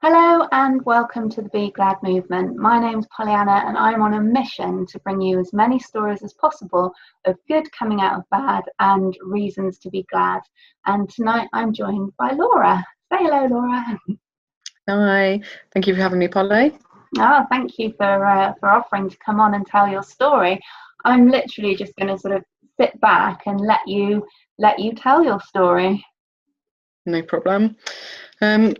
Hello and welcome to the Be Glad movement. My name's Pollyanna and I'm on a mission to bring you as many stories as possible of good coming out of bad and reasons to be glad. And tonight I'm joined by Laura. Say hello, Laura. Hi, thank you for having me, Polly. Oh, thank you for offering to come on and tell your story. I'm literally just going to sort of sit back and let you tell your story. No problem.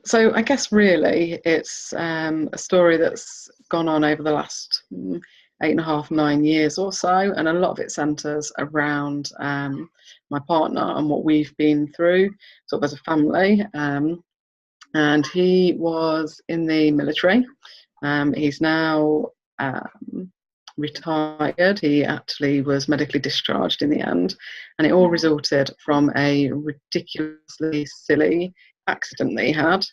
So I guess really it's a story that's gone on over the last 8.5, 9 years or so, and a lot of it centres around my partner and what we've been through sort of as a family. And he was in the military. He's now retired. He actually was medically discharged in the end, and it all resulted from a ridiculously silly accident that he had,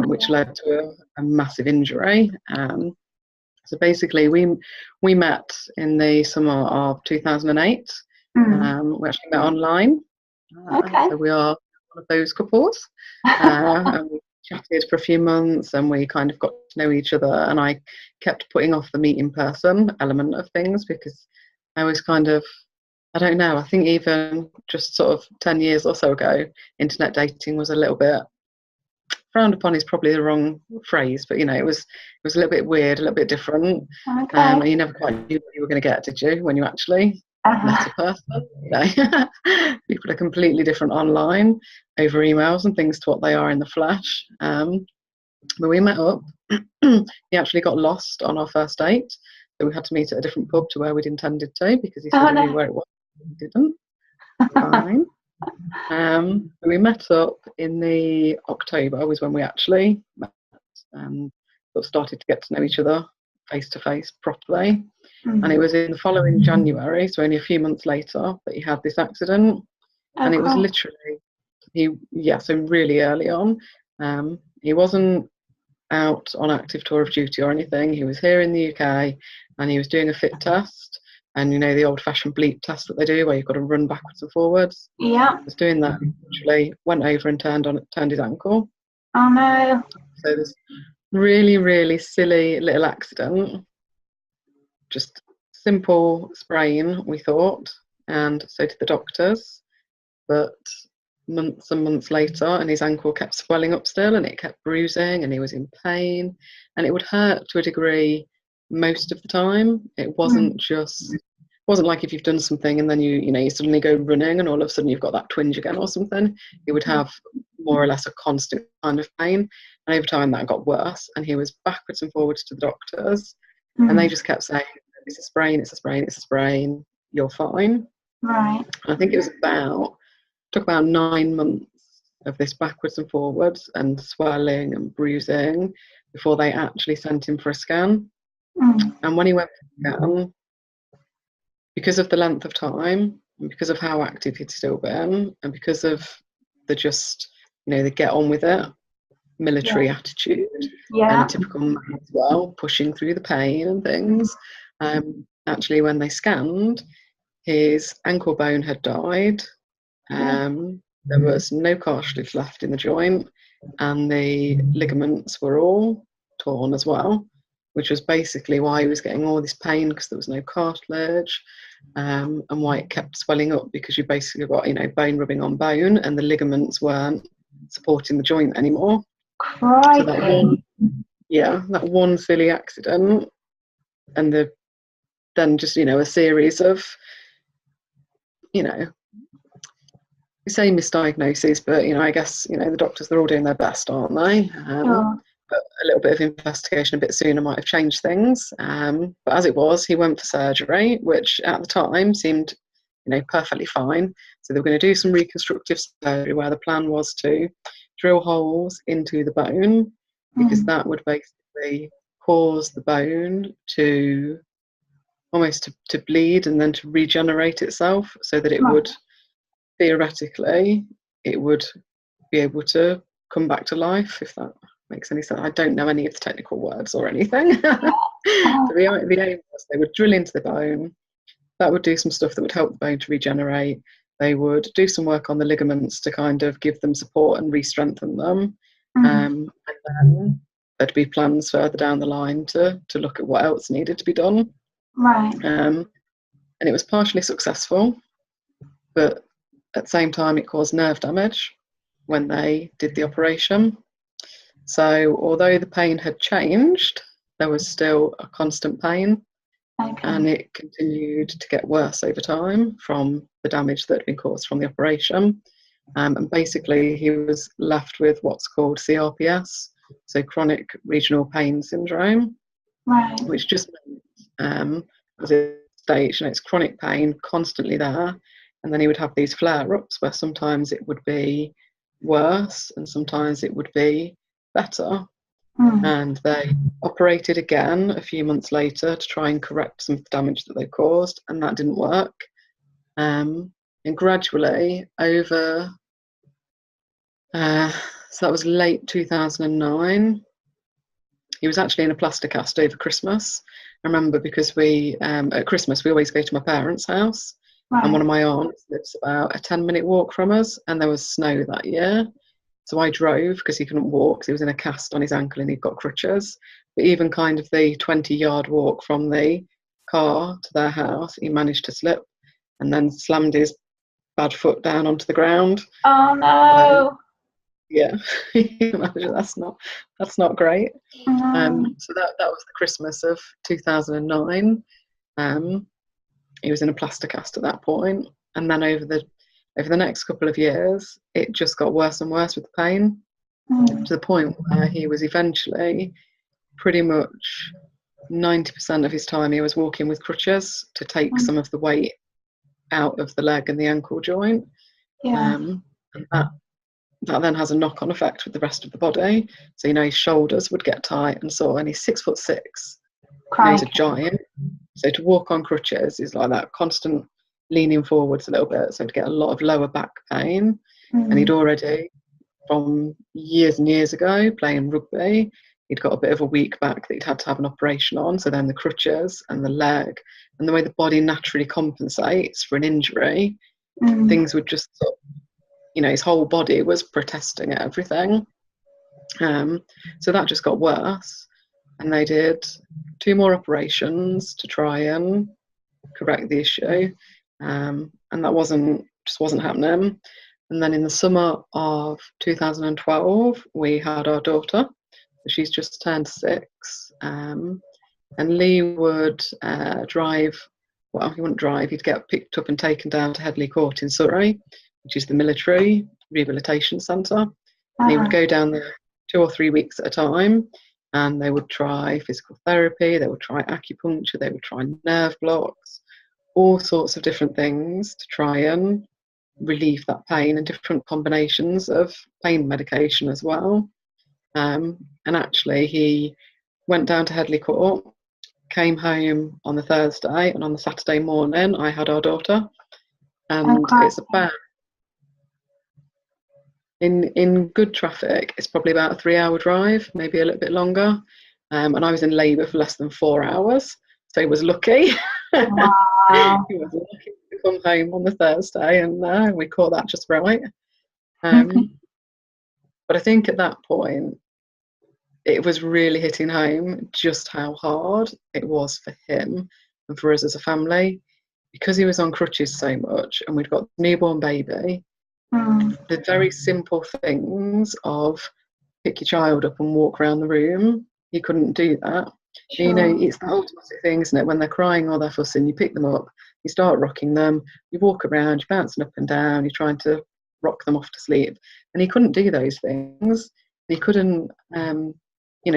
which led to a massive injury. So basically we met in the summer of 2008. We actually met online. So we are one of those couples. And we chatted for a few months and we kind of got to know each other, and I kept putting off the meet in person element of things because I was kind of, I don't know, I think even just sort of 10 years or so ago, internet dating was a little bit frowned upon, is probably the wrong phrase, but you know, it was a little bit weird, a little bit different. And you never quite knew what you were going to get, did you, when you actually met a person? You know? People are completely different online over emails and things to what they are in the flesh. But we met up. He actually got lost on our first date, so we had to meet at a different pub to where we'd intended to, because he said he knew where it was. He didn't. Fine. We met up in the October was when we actually met, and sort of started to get to know each other face to face properly. And it was in the following January, so only a few months later, that he had this accident. And it was literally so really early on. He wasn't out on active tour of duty or anything. He was here in the UK and he was doing a fit test, and you know, the old fashioned bleep test that they do where you've got to run backwards and forwards. Yeah. He was doing that, literally went over and turned his ankle. Oh no. So this really, really silly little accident, just simple sprain, we thought, and so did the doctors. But months and months later, and his ankle kept swelling up still, and it kept bruising, and he was in pain, and it would hurt to a degree most of the time. It wasn't wasn't like if you've done something and then you suddenly go running and all of a sudden you've got that twinge again or something. He would have more or less a constant kind of pain, and over time that got worse, and he was backwards and forwards to the doctors, and they just kept saying, it's a sprain, it's a sprain, it's a sprain, you're fine. Right. And I think it was took about 9 months of this backwards and forwards and swelling and bruising before they actually sent him for a scan. And when he went for the scan, because of the length of time and because of how active he'd still been, and because of the get on with it military attitude, and a typical man as well, pushing through the pain and things, actually when they scanned, his ankle bone had died. There was no cartilage left in the joint, and the ligaments were all torn as well, which was basically why he was getting all this pain, because there was no cartilage, and why it kept swelling up, because you basically got bone rubbing on bone, and the ligaments weren't supporting the joint anymore. Crikey. So that one silly accident, and then just a series of we say misdiagnoses, but I guess the doctors, they're all doing their best, aren't they? But a little bit of investigation a bit sooner might have changed things. But as it was, he went for surgery, which at the time seemed perfectly fine. So they were going to do some reconstructive surgery where the plan was to drill holes into the bone, because that would basically cause the bone to almost to bleed and then to regenerate itself, so that it would theoretically be able to come back to life, if that makes any sense. I don't know any of the technical words or anything. So the aim was they would drill into the bone. That would do some stuff that would help the bone to regenerate. They would do some work on the ligaments to kind of give them support and re-strengthen them. And then there'd be plans further down the line to look at what else needed to be done. Right. And it was partially successful, but at the same time it caused nerve damage when they did the operation. So although the pain had changed, there was still a constant pain. Okay. And it continued to get worse over time from the damage that had been caused from the operation. And basically he was left with what's called CRPS, so chronic regional pain syndrome, Right. which just meant, as a stage, it's chronic pain constantly there. And then he would have these flare-ups where sometimes it would be worse and sometimes it would be better. And they operated again a few months later to try and correct some of the damage that they caused, and that didn't work. And gradually over, so that was late 2009, he was actually in a plaster cast over Christmas. I remember because at Christmas we always go to my parents' house, and one of my aunts lives about a 10-minute walk from us, and there was snow that year. So I drove because he couldn't walk, because he was in a cast on his ankle and he'd got crutches. But even kind of the 20-yard walk from the car to their house, he managed to slip and then slammed his bad foot down onto the ground. Oh no! Yeah, that's not great. No. So that was the Christmas of 2009. He was in a plaster cast at that point, and then over the next couple of years, it just got worse and worse with the pain, to the point where he was eventually pretty much 90% of his time he was walking with crutches to take some of the weight out of the leg and the ankle joint. And that then has a knock-on effect with the rest of the body. So, his shoulders would get tight and sore, and he's 6'6". He's a giant. So to walk on crutches is like that constant leaning forwards a little bit, so to get a lot of lower back pain. And he'd already, from years and years ago, playing rugby, he'd got a bit of a weak back that he'd had to have an operation on. So then the crutches and the leg and the way the body naturally compensates for an injury, things would just sort of, his whole body was protesting at everything. So that just got worse. And they did 2 more operations to try and correct the issue. And that just wasn't happening. And then in the summer of 2012, we had our daughter. She's just turned 6. And Lee would drive. Well, he wouldn't drive. He'd get picked up and taken down to Headley Court in Surrey, which is the military rehabilitation centre. And he would go down there 2 or 3 weeks at a time. And they would try physical therapy, they would try acupuncture, they would try nerve blocks, all sorts of different things to try and relieve that pain, and different combinations of pain medication as well. And actually he went down to Headley Court, came home on the Thursday, and on the Saturday morning I had our daughter. And it's about, in good traffic, it's probably about a 3-hour drive, maybe a little bit longer. And I was in labour for less than 4 hours, so he was lucky. Wow. He was lucky to come home on the Thursday, and we caught that just right. But I think at that point, it was really hitting home just how hard it was for him and for us as a family, because he was on crutches so much, and we'd got a newborn baby. The very simple things of pick your child up and walk around the room, he couldn't do that. Sure. It's the automatic thing, isn't it? When they're crying or they're fussing, you pick them up, you start rocking them, you walk around, you're bouncing up and down, you're trying to rock them off to sleep. And he couldn't do those things. He couldn't,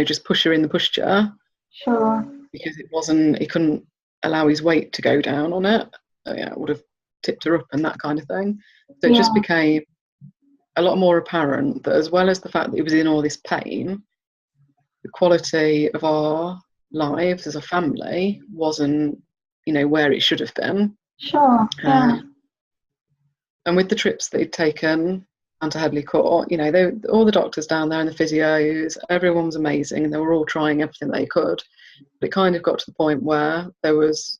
just push her in the pushchair. Sure. Because he couldn't allow his weight to go down on it. It would have tipped her up and that kind of thing. So it just became a lot more apparent that, as well as the fact that he was in all this pain, the quality of our lives as a family wasn't, where it should have been. Sure. Yeah. And with the trips that he'd taken onto Headley Court, all the doctors down there and the physios, everyone was amazing, and they were all trying everything they could. But it kind of got to the point where there was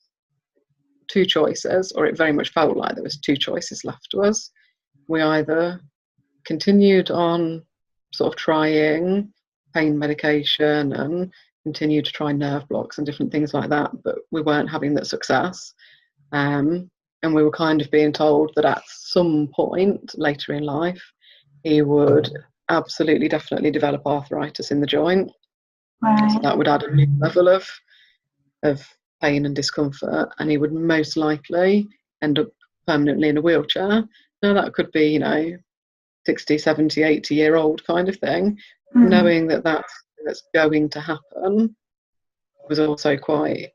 2 choices, or it very much felt like there was 2 choices left to us. We either continued on sort of trying pain medication and continued to try nerve blocks and different things like that, but we weren't having that success. And we were kind of being told that at some point later in life, he would absolutely definitely develop arthritis in the joint. Right. So that would add a new level of pain and discomfort, and he would most likely end up permanently in a wheelchair. Now that could be, you know, 60, 70, 80-year-old kind of thing. Knowing that that's going to happen was also quite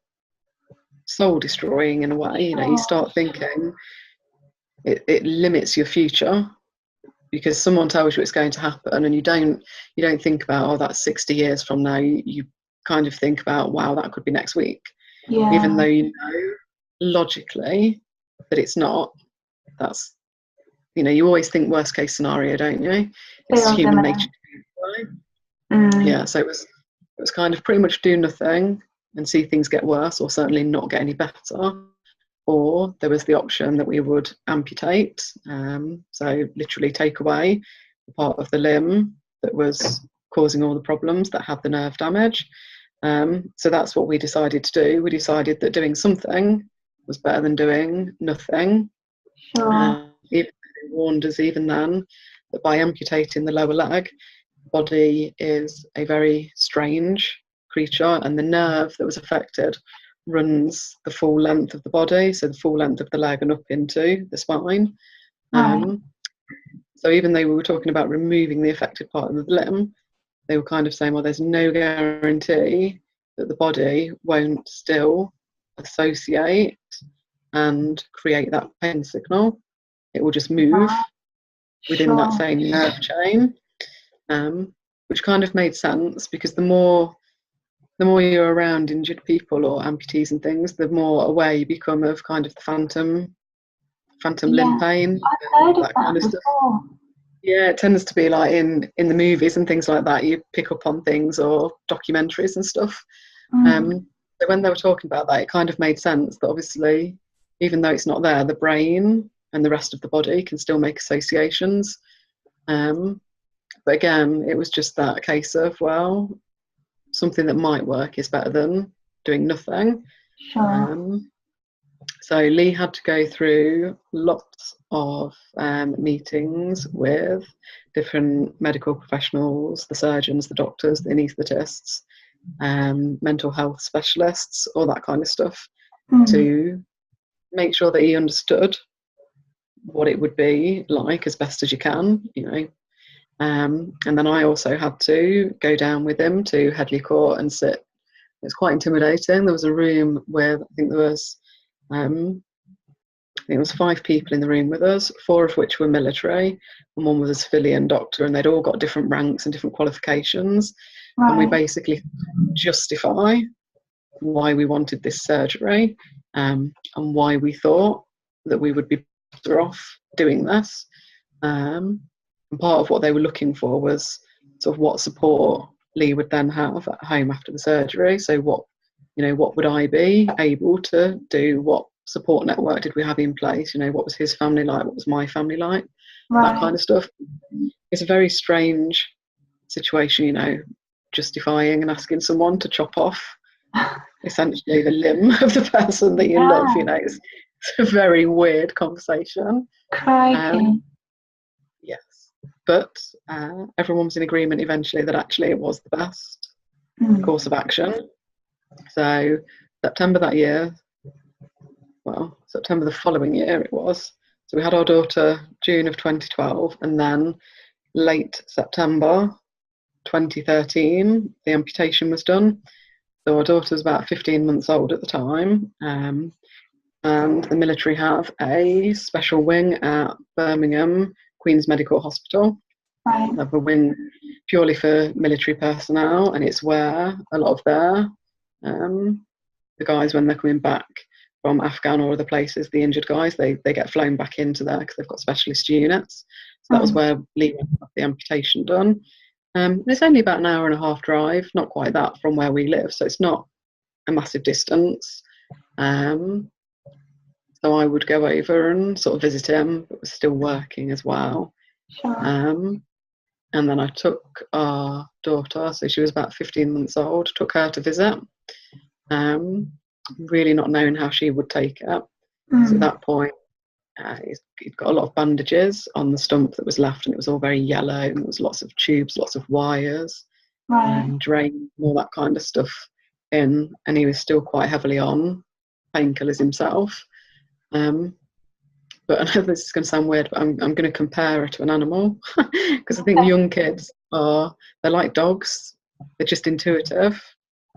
soul destroying in a way. You know, you start thinking it limits your future because someone tells you it's going to happen, and you don't think about, oh, that's 60 years from now. You kind of think about, wow, that could be next week. Yeah. Even though you know logically that it's not. That's, you know, you always think worst case scenario, don't you? It's human nature. Yeah, so it was kind of pretty much do nothing and see things get worse, or certainly not get any better. Or there was the option that we would amputate, so literally take away the part of the limb that was causing all the problems, that had the nerve damage. So that's what we decided to do. We decided that doing something was better than doing nothing. Sure. Even they warned us even then that by amputating the lower leg, the body is a very strange creature, and the nerve that was affected runs the full length of the body, so the full length of the leg and up into the spine. Right. So even though we were talking about removing the affected part of the limb, they were kind of saying, well, there's no guarantee that the body won't still associate and create that pain signal. It will just move within that same nerve chain, which kind of made sense, because the more you're around injured people or amputees and things, the more aware you become of kind of the phantom limb pain. I've heard of that kind of before. Stuff. Yeah, it tends to be like in the movies and things like that. You pick up on things, or documentaries and stuff. So when they were talking about that, it kind of made sense that obviously, even though it's not there, the brain and the rest of the body can still make associations. But again, it was just that case of, well, something that might work is better than doing nothing. Sure. So Lee had to go through lots of meetings with different medical professionals, the surgeons, the doctors, the anaesthetists, mental health specialists, all that kind of stuff, to make sure that he understood what it would be like as best as you can, you know. And then I also had to go down with him to Headley Court and sit. It was quite intimidating. There was a room with, I think there was 5 people in the room with us, 4 of which were military, and 1 was a civilian doctor, and they'd all got different ranks and different qualifications. Right. And we basically justify why we wanted this surgery, and why we thought that we would be better off doing this. And part of what they were looking for was sort of what support Lee would then have at home after the surgery. So what would I be able to do? What support network did we have in place? You know, what was his family like? What was my family like? Right. That kind of stuff. It's a very strange situation, you know, justifying and asking someone to chop off essentially the limb of the person that you love. You know, it's a very weird conversation. Crikey. Yes, but everyone was in agreement eventually that actually it was the best course of action. So September the following year it was. So we had our daughter June of 2012, and then late September 2013 the amputation was done. So our daughter was about 15 months old at the time, and the military have a special wing at Birmingham Queen's Medical Hospital. Right. They have a wing purely for military personnel, and it's where a lot of the guys, when they're coming back from Afghan or other places, the injured guys, they get flown back into there because they've got specialist units. So that was where Lee went to have the amputation done. It's only about an hour and a half drive, not quite that, from where we live, so it's not a massive distance. So I would go over and sort of visit him, but was still working as well. Sure. And then I took our daughter, so she was about 15 months old, took her to visit, really not knowing how she would take it. So at that point, he'd got a lot of bandages on the stump that was left, and it was all very yellow, and there was lots of tubes, lots of wires, drain, all that kind of stuff in, and he was still quite heavily on painkillers himself. But I know this is going to sound weird, but I'm going to compare her to an animal because I think young kids they're like dogs. They're just intuitive.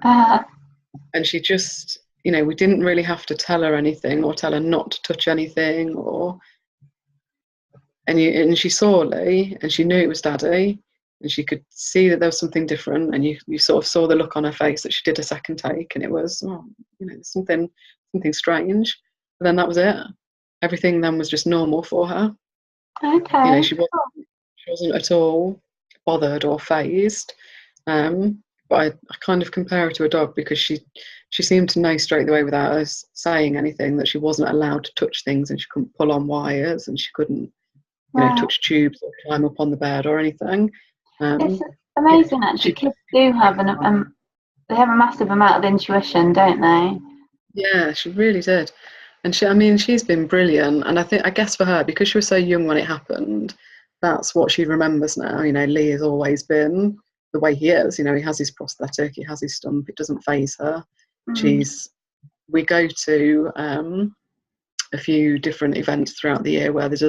And she just, we didn't really have to tell her anything or tell her not to touch anything, and she saw Lee and she knew it was Daddy, and she could see that there was something different, and you sort of saw the look on her face that she did a second take, and it was, something strange. But then that was it. Everything then was just normal for her. Okay. She wasn't at all bothered or fazed. But I kind of compare her to a dog because she seemed to know straight away without us saying anything that she wasn't allowed to touch things, and she couldn't pull on wires, and she couldn't, touch tubes or climb up on the bed or anything. It's amazing actually. Kids do have they have a massive amount of intuition, don't they? Yeah, she really did. And she's been brilliant. And I guess for her, because she was so young when it happened, that's what she remembers now. Lee has always been the way he is. He has his prosthetic, he has his stump, it doesn't faze her. We go to a few different events throughout the year where there's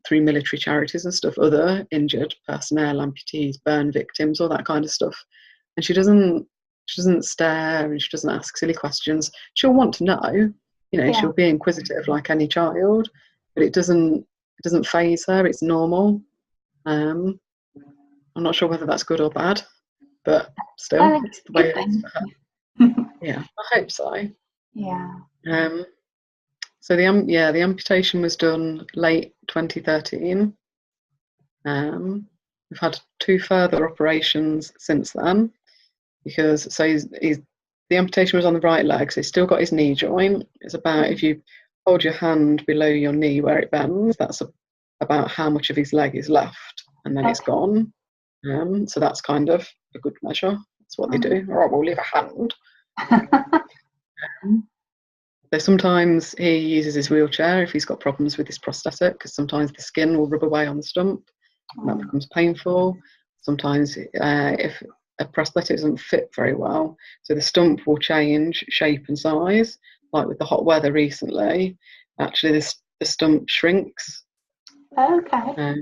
through military charities and stuff, other injured personnel, amputees, burn victims, all that kind of stuff. And she doesn't stare, and she doesn't ask silly questions. She'll want to know, she'll be inquisitive like any child, but it doesn't faze her. It's normal. I'm not sure whether that's good or bad, but still, it's the way it is for her. Yeah, I hope so. Yeah. So the amputation was done late 2013. We've had 2 further operations since then, because the amputation was on the right leg, so he's still got his knee joint. It's about, if you hold your hand below your knee where it bends, that's about how much of his leg is left, and then it's gone. So that's kind of a good measure. That's what they do. All right, we'll leave a hand. So sometimes he uses his wheelchair if he's got problems with his prosthetic, because sometimes the skin will rub away on the stump, and that becomes painful. Sometimes if a prosthetic doesn't fit very well, so the stump will change shape and size. Like with the hot weather recently, actually the stump shrinks. Okay.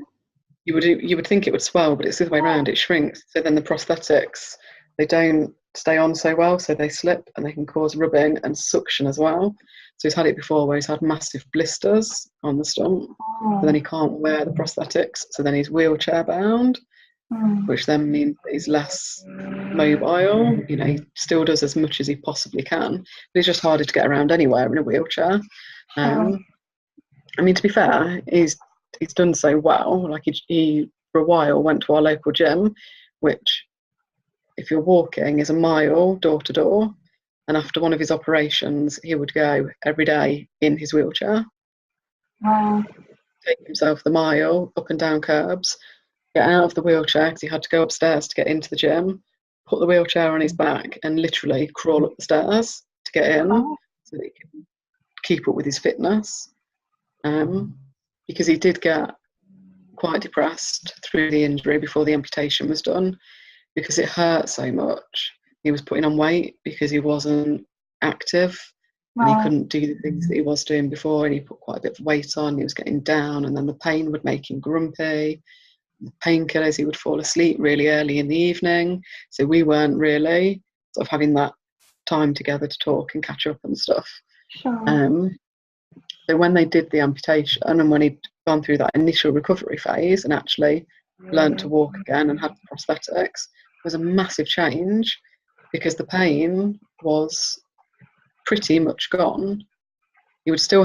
You would think it would swell, but it's the other way around. It shrinks. So then the prosthetics, they don't stay on so well, so they slip, and they can cause rubbing and suction as well. So he's had it before where he's had massive blisters on the stump, so then he can't wear the prosthetics, so then he's wheelchair bound, which then means that he's less mobile. He still does as much as he possibly can, but it's just harder to get around anywhere in a wheelchair. To be fair, he's done so well. Like he for a while went to our local gym, which, if you're walking, is a mile door to door. And after one of his operations, he would go every day in his wheelchair. Wow. Take himself the mile up and down curbs, get out of the wheelchair because he had to go upstairs to get into the gym, put the wheelchair on his back and literally crawl up the stairs to get in, so that he can keep up with his fitness. Because he did get quite depressed through the injury before the amputation was done, because it hurt so much. He was putting on weight because he wasn't active, and he couldn't do the things that he was doing before, and he put quite a bit of weight on. He was getting down, and then the pain would make him grumpy. The painkillers, he would fall asleep really early in the evening, so we weren't really sort of having that time together to talk and catch up and stuff. Sure. So when they did the amputation, and when he'd gone through that initial recovery phase and actually learned to walk again and had the prosthetics, it was a massive change, because the pain was pretty much gone. He still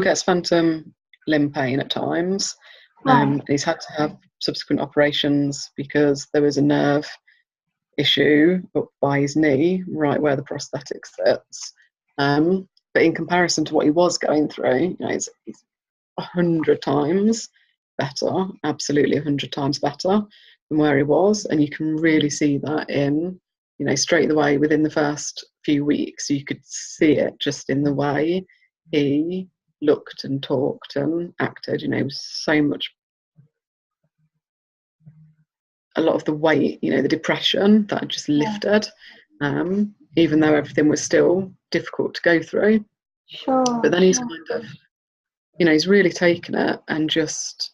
gets phantom limb pain at times. He's had to have subsequent operations because there was a nerve issue up by his knee, right where the prosthetic sits. But in comparison to what he was going through, he's 100 times better, absolutely 100 times better than where he was. And you can really see that in, you know, straight away within the first few weeks. You could see it just in the way he looked and talked and acted. You know, it was so much, a lot of the weight, you know, the depression that had just lifted, even though everything was still difficult to go through. Sure. But then he's kind of, you know, he's really taken it and just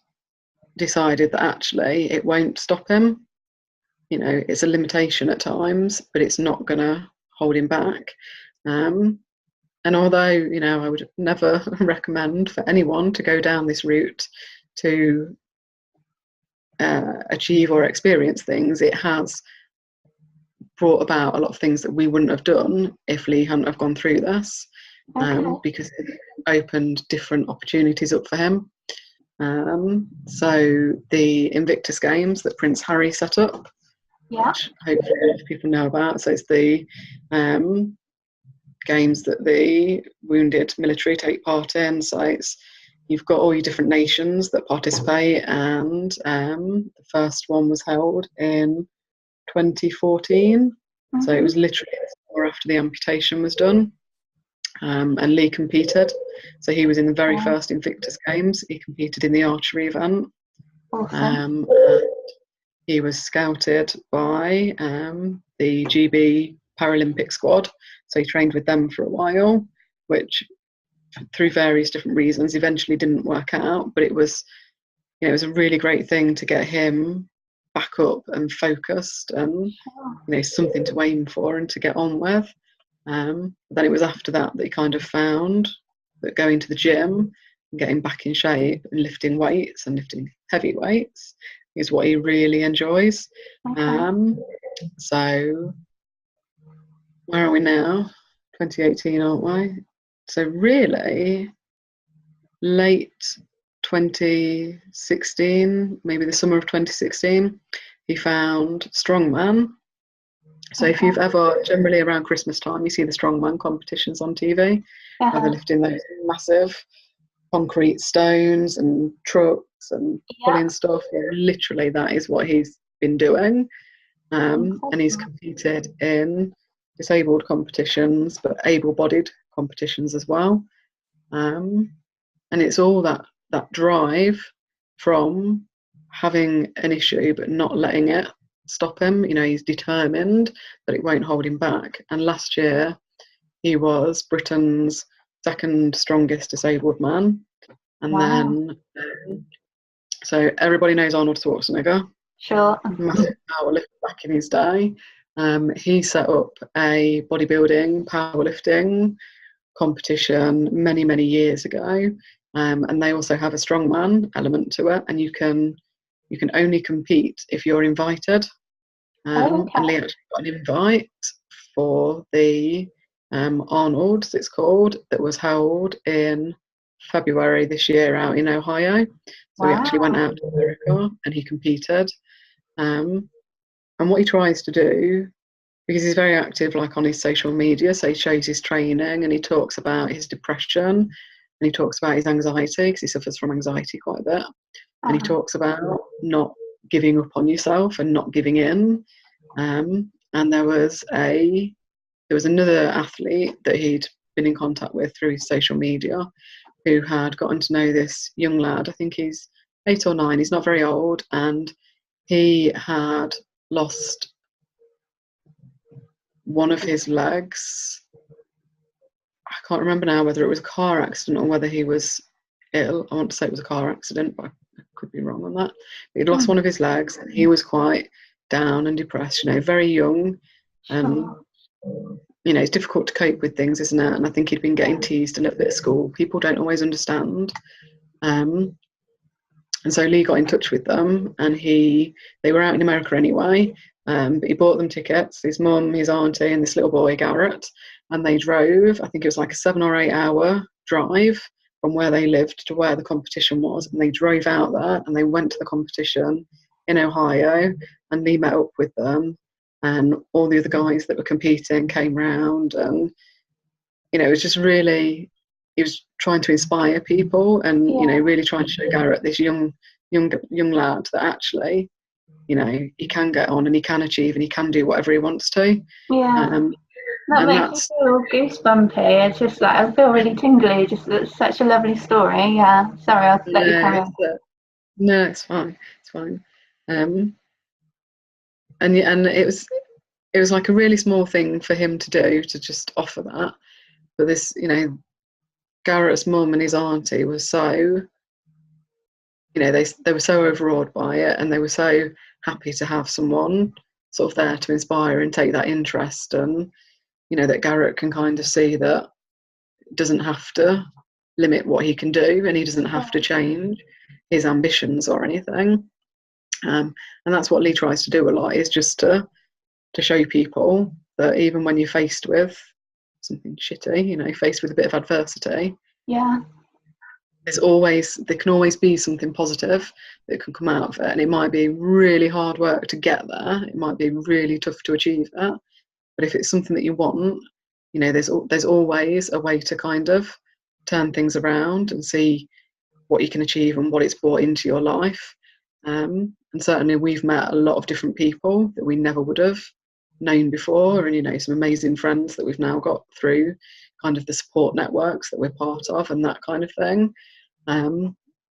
decided that actually it won't stop him. You know, it's a limitation at times, but it's not going to hold him back. And although, you know, I would never recommend for anyone to go down this route to achieve or experience things, it has brought about a lot of things that we wouldn't have done if Lee hadn't have gone through this, because it opened different opportunities up for him. So the Invictus Games that Prince Harry set up, which hopefully a lot of people know about. So it's the games that the wounded military take part in. So you've got all your different nations that participate, and the first one was held in 2014. So it was literally or after the amputation was done. And Lee competed. So he was in the very first Invictus Games. He competed in the archery event. Awesome. And he was scouted by the GB Paralympic squad. So he trained with them for a while, which through various different reasons eventually didn't work out. But it was, you know, it was a really great thing to get him back up and focused and, you know, something to aim for and to get on with. Then it was after that he kind of found that going to the gym and getting back in shape and lifting weights and lifting heavy weights is what he really enjoys. So where are we now? 2018, aren't we? So really late 2016, maybe the summer of 2016, he found strongman. So if you've ever, generally around Christmas time, you see the strongman competitions on TV, where they're lifting those massive concrete stones and trucks and pulling stuff. Yeah, literally, that is what he's been doing. And he's competed in disabled competitions, but able-bodied competitions as well. And it's all that drive from having an issue but not letting it stop him. You know, he's determined that it won't hold him back. And last year he was Britain's second strongest disabled man. And then so everybody knows Arnold Schwarzenegger. Sure. Massive powerlifter back in his day. He set up a bodybuilding powerlifting competition many years ago, and they also have a strongman element to it, and you can only compete if you're invited. And Lee actually got an invite for the Arnold's, it's called, that was held in February this year out in Ohio. So he actually went out to America and he competed. And what he tries to do, because he's very active like on his social media, so he shows his training and he talks about his depression and he talks about his anxiety, because he suffers from anxiety quite a bit. And he talks about not giving up on yourself and not giving in. And there was another athlete that he'd been in contact with through his social media who had gotten to know this young lad. I think he's 8 or 9, he's not very old, and he had lost one of his legs. I can't remember now whether it was a car accident or whether he was ill. I want to say it was a car accident, but I could be wrong on that. But he'd lost one of his legs and he was quite down and depressed, you know, very young. And, you know, it's difficult to cope with things, isn't it? And I think he'd been getting teased a little bit at school. People don't always understand. And so Lee got in touch with them, and they were out in America anyway, but he bought them tickets, his mum, his auntie, and this little boy, Garrett, and they drove, I think it was like a 7 or 8 hour drive from where they lived to where the competition was, and they drove out there and they went to the competition in Ohio, and Lee met up with them, and all the other guys that were competing came round, and, you know, it was just really, he was trying to inspire people and, you know, really trying to show Garrett, this young young lad that actually, you know, he can get on and he can achieve and he can do whatever he wants to. Yeah. That And makes me feel goosebumpy. It's just like I feel really tingly. Just it's such a lovely story. Yeah. Sorry, I'll let you carry on. No, it's fine. It's fine. And it was like a really small thing for him to do, to just offer that. But this, you know, Garrett's mum and his auntie were so, you know, they were so overawed by it, and they were so happy to have someone sort of there to inspire and take that interest, and you know that Garrett can kind of see that it doesn't have to limit what he can do, and he doesn't have to change his ambitions or anything. And that's what Lee tries to do a lot, is just to show people that even when you're faced with something shitty, you know, faced with a bit of adversity, yeah, there can always be something positive that can come out of it. And it might be really hard work to get there, it might be really tough to achieve that, but if it's something that you want, you know, there's always a way to kind of turn things around and see what you can achieve and what it's brought into your life. And certainly we've met a lot of different people that we never would have known before, and you know, some amazing friends that we've now got through kind of the support networks that we're part of and that kind of thing.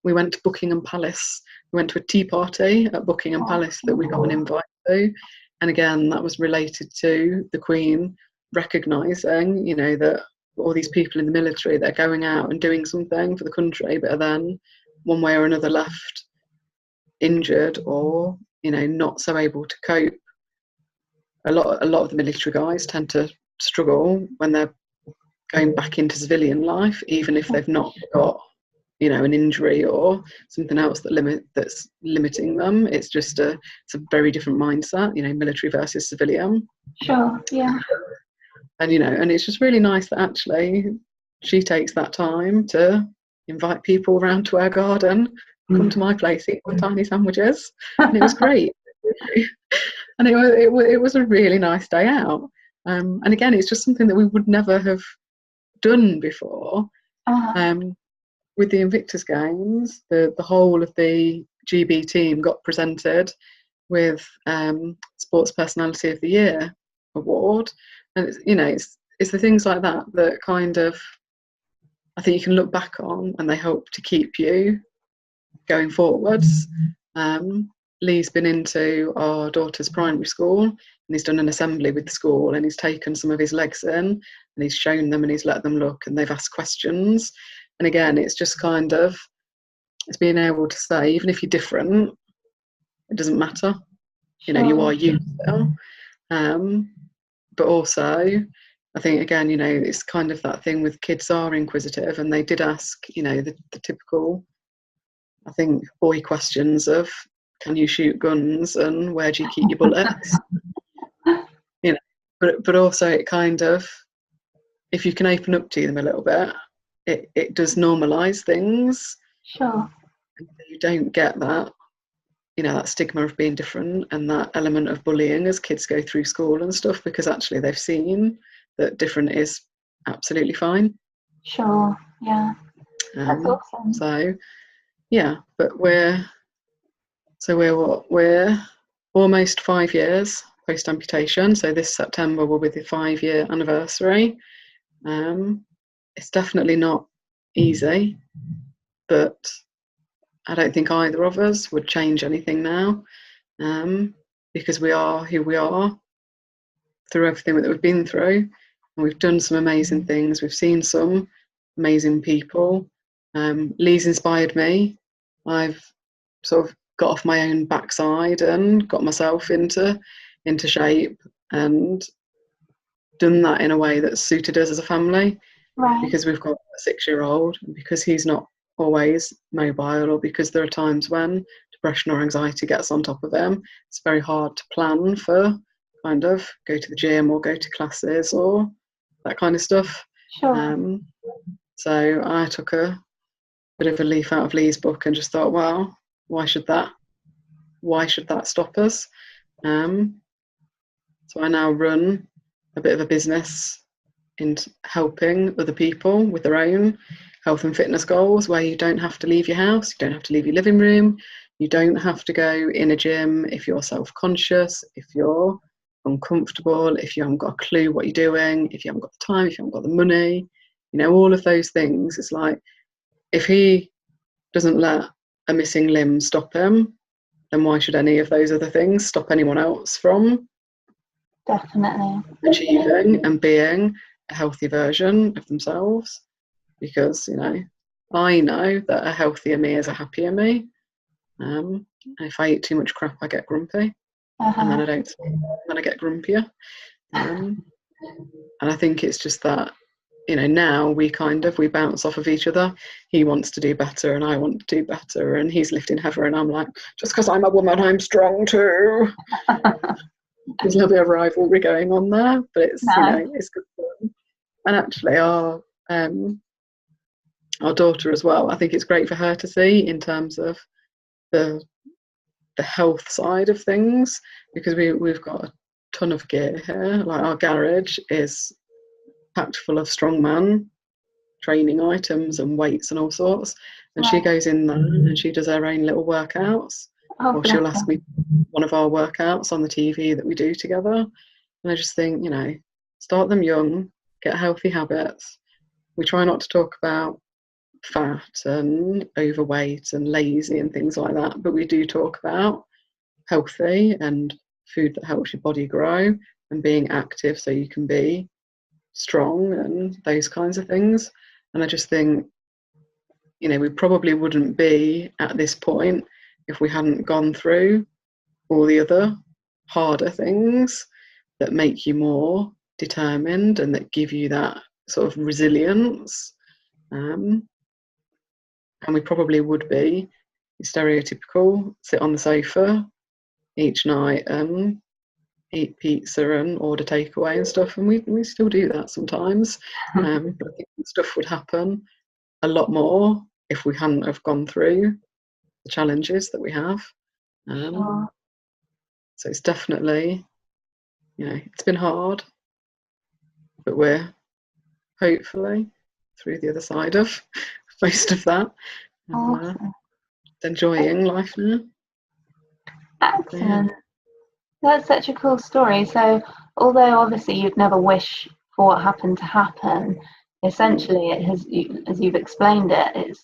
We went to Buckingham Palace. We went to a tea party at Buckingham Palace that we got an invite to, and again that was related to the Queen recognising, you know, that all these people in the military, they're going out and doing something for the country, but are then one way or another left injured or, you know, not so able to cope. A lot of the military guys tend to struggle when they're going back into civilian life, even if they've not got, you know, an injury or something else that's limiting them. It's a very different mindset, you know, military versus civilian. Sure, yeah. And you know, and it's just really nice that actually she takes that time to invite people around to our garden, come to my place, eat my tiny sandwiches, and it was great. And it was a really nice day out. And again, it's just something that we would never have done before. With the Invictus Games, the whole of the GB team got presented with Sports Personality of the Year award, and it's, you know, it's the things like that that kind of I think you can look back on, and they help to keep you going forwards. Lee's been into our daughter's primary school, and he's done an assembly with the school, and he's taken some of his legs in and he's shown them and he's let them look, and they've asked questions. And again, it's just kind of, it's being able to say, even if you're different, it doesn't matter. You know, you are you still. But also, I think, again, you know, it's kind of that thing with kids are inquisitive, and they did ask, you know, the typical, I think, boy questions of, can you shoot guns and where do you keep your bullets? You know, but also it kind of, if you can open up to them a little bit, it does normalise things. Sure. And you don't get that, you know, that stigma of being different and that element of bullying as kids go through school and stuff, because actually they've seen that different is absolutely fine. Sure, yeah. That's awesome. So, yeah, but we're almost 5 years post amputation. So this September will be the 5-year anniversary. It's definitely not easy, but I don't think either of us would change anything now, because we are who we are through everything that we've been through, and we've done some amazing things. We've seen some amazing people. Lee's inspired me. I've sort of got off my own backside and got myself into shape and done that in a way that suited us as a family. Right. Because we've got a 6-year-old, and because he's not always mobile, or because there are times when depression or anxiety gets on top of him, it's very hard to plan for kind of go to the gym or go to classes or that kind of stuff. Sure. So I took a bit of a leaf out of Lee's book and just thought, well, why should that stop us? So I now run a bit of a business in helping other people with their own health and fitness goals, where you don't have to leave your house, you don't have to leave your living room, You don't have to go in a gym if you're self-conscious, if you're uncomfortable, if you haven't got a clue what you're doing, if you haven't got the time, if you haven't got the money, all of those things. It's like, if he doesn't let a missing limb stop him, then why should any of those other things stop anyone else from definitely achieving and being a healthy version of themselves? Because I know that a healthier me is a happier me. If I eat too much crap, I get grumpy, and then I don't sleep, then I get grumpier. And I think it's just that, now we bounce off of each other. He wants to do better and I want to do better, and he's lifting heavier and I'm like, just because I'm a woman, I'm strong too. There's a little bit of rivalry going on there, but it's it's good fun. And actually our daughter as well, I think it's great for her to see in terms of the health side of things, because we've got a ton of gear here. Like, our garage is packed full of strongman training items and weights and all sorts, and she goes in there and she does her own little workouts, or she'll ask me one of our workouts on the TV that we do together. And I just think, start them young, get healthy habits. We try not to talk about fat and overweight and lazy and things like that, but we do talk about healthy and food that helps your body grow and being active so you can be strong and those kinds of things. And I just think, we probably wouldn't be at this point if we hadn't gone through all the other harder things that make you more determined and that give you that sort of resilience. And we probably would be stereotypical, sit on the sofa each night and eat pizza and order takeaway and stuff, and we still do that sometimes. But I think stuff would happen a lot more if we hadn't have gone through the challenges that we have. So it's definitely, it's been hard, but we're hopefully through the other side of most of that, and enjoying life now. Excellent. That's such a cool story. So, although obviously you'd never wish for what happened to happen, essentially it has, as you've explained it, it's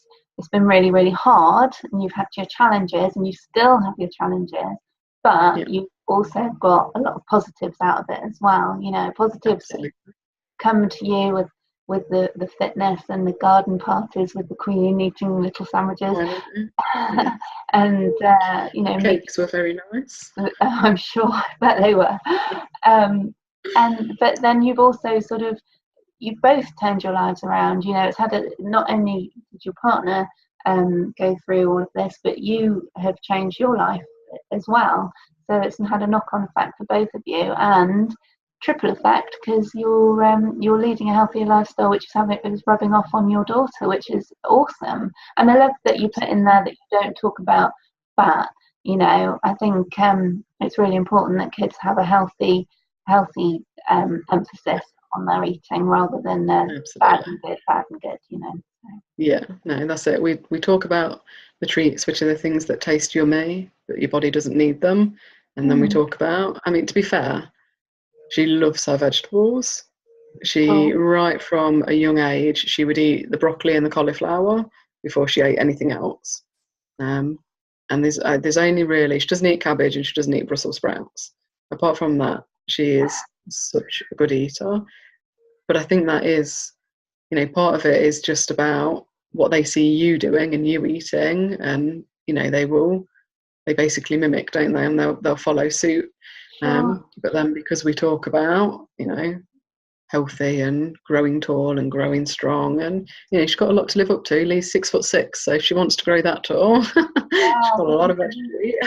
been really, really hard, and you've had your challenges, and you still have your challenges, but you've also got a lot of positives out of it as well. Positives that come to you with the fitness and the garden parties with the Queen eating little sandwiches. And cakes were very nice. I'm sure, I bet they were. But then you've also you've both turned your lives around. It's had not only did your partner go through all of this, but you have changed your life as well. So it's had a knock-on effect for both of you, and triple effect, because you're leading a healthier lifestyle, which is rubbing off on your daughter, which is awesome. And I love that you put in there that you don't talk about fat. I think it's really important that kids have a healthy emphasis on their eating, rather than bad and good. Yeah, no, that's it. We talk about the treats, which are the things that taste yummy, but your body doesn't need them. And then we talk about, to be fair, she loves her vegetables. She, right from a young age, she would eat the broccoli and the cauliflower before she ate anything else. And there's only really, she doesn't eat cabbage and she doesn't eat Brussels sprouts. Apart from that, she is such a good eater. But I think that is, part of it is just about what they see you doing and you eating, and they basically mimic, don't they? And they'll follow suit. But then because we talk about, healthy and growing tall and growing strong, and she's got a lot to live up to. Lee's 6'6", so if she wants to grow that tall, she's got a lot of extra to eat.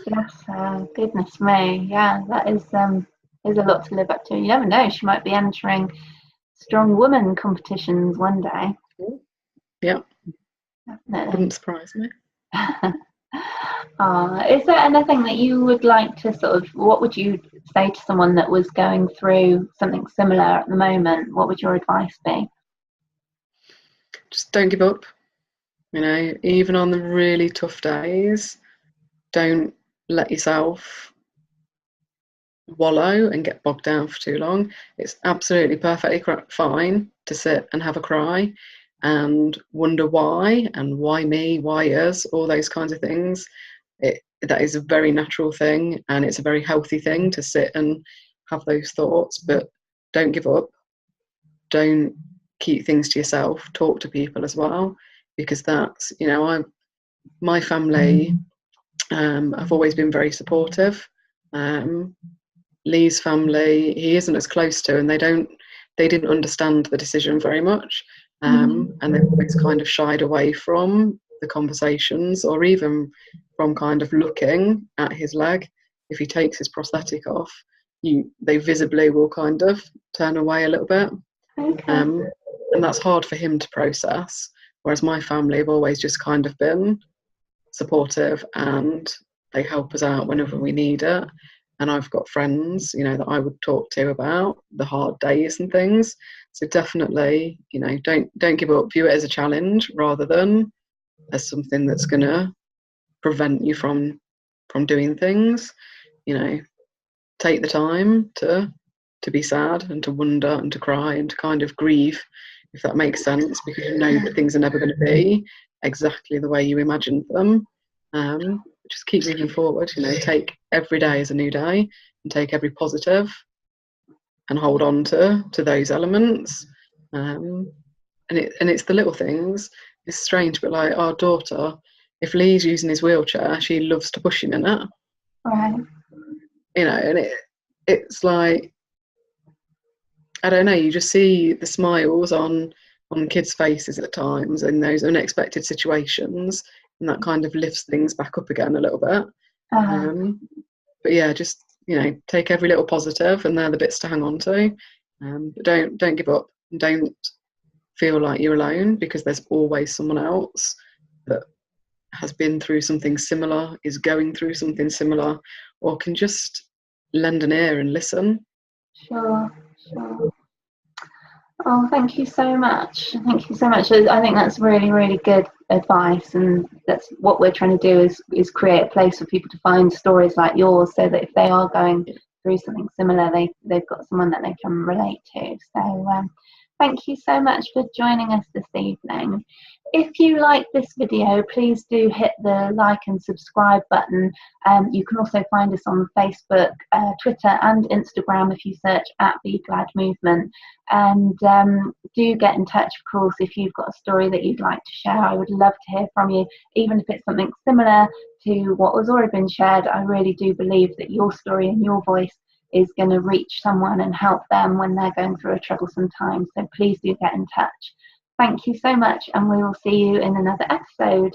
Yes, goodness me, yeah, that is a lot to live up to. You never know, she might be entering strong woman competitions one day. Yeah, definitely. Wouldn't surprise me. Is there anything that you would like to what would you say to someone that was going through something similar at the moment? What would your advice be? Just don't give up. You know, even on the really tough days, don't let yourself wallow and get bogged down for too long. It's absolutely perfectly fine to sit and have a cry and wonder why, and why me, why us, all those kinds of things. That is a very natural thing, and it's a very healthy thing to sit and have those thoughts, but don't give up. Don't keep things to yourself. Talk to people as well, because that's, you know, my family have always been very supportive. Lee's family, he isn't as close to, and they didn't understand the decision very much, and they've always kind of shied away from the conversations, or even from kind of looking at his leg. If he takes his prosthetic off, they visibly will kind of turn away a little bit. Okay. And that's hard for him to process, whereas my family have always just kind of been supportive, and they help us out whenever we need it. And I've got friends, you know, that I would talk to about the hard days and things. So definitely, you know, don't give up. View it as a challenge rather than as something that's going to prevent you from doing things. You know, take the time to be sad and to wonder and to cry and to kind of grieve, if that makes sense, because you know that things are never going to be exactly the way you imagined them. Just keep moving forward, you know, take every day as a new day, and take every positive and hold on to those elements. And it's the little things. It's strange, but like our daughter, if Lee's using his wheelchair, she loves to push him in it. Right. You know, and it's like, I don't know, you just see the smiles on kids' faces at times in those unexpected situations, and that kind of lifts things back up again a little bit. But yeah, just, you know, take every little positive, and they're the bits to hang on to. But don't give up. Don't feel like you're alone, because there's always someone else that has been through something similar, is going through something similar, or can just lend an ear and listen. Sure. Oh, thank you so much. Thank you so much. I think that's really, really good advice, and that's what we're trying to do is create a place for people to find stories like yours, so that if they are going through something similar, they've got someone that they can relate to. So thank you so much for joining us this evening. If you like this video, please do hit the like and subscribe button. You can also find us on Facebook, Twitter and Instagram if you search at Be Glad Movement. And do get in touch, of course, if you've got a story that you'd like to share. I would love to hear from you, even if it's something similar to what has already been shared. I really do believe that your story and your voice is going to reach someone and help them when they're going through a troublesome time. So please do get in touch. Thank you so much, and we will see you in another episode.